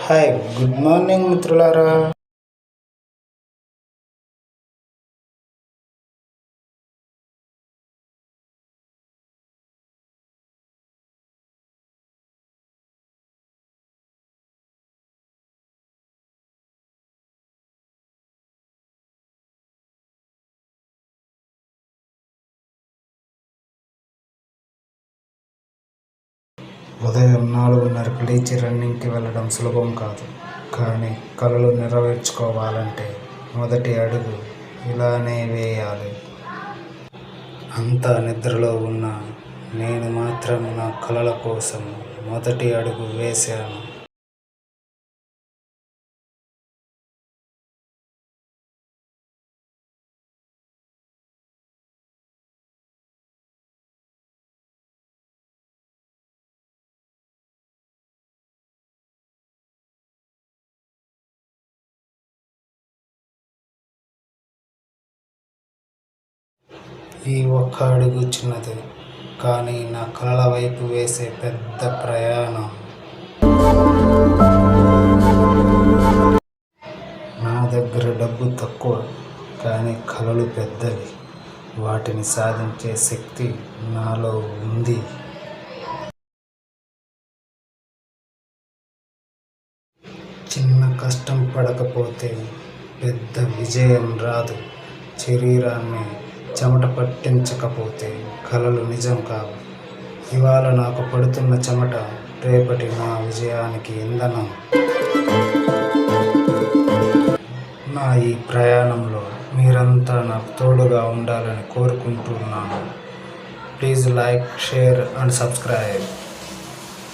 Hi good morning మిత్రులారా. ఉదయం 4:30కు లేచి రన్నింగ్కి వెళ్ళడం సులభం కాదు. కానీ కలలు నెరవేర్చుకోవాలంటే మొదటి అడుగు ఇలానే వేయాలి. అంతా నిద్రలో ఉన్న నేను మాత్రం నా కలల కోసం మొదటి అడుగు వేశాను. ఈ ఒక్క అడుగు చిన్నది, కానీ నా కలల వైపు వేసే పెద్ద ప్రయాణం. నా దగ్గర డబ్బు తక్కువ, కానీ కలలు పెద్దవి. వాటిని సాధించే శక్తి నాలో ఉంది. చిన్న కష్టం పడకపోతే పెద్ద విజయం రాదు. శరీరాన్ని చెమట పట్టించకపోతే కలలు నిజం కావు. ఇవాళ నాకు పడుతున్న చెమట రేపటి నా విజయానికి ఇంధనం. నా ఈ ప్రయాణంలో మీరంతా నాకు తోడుగా ఉండాలని కోరుకుంటున్నాను. Please like, share and subscribe.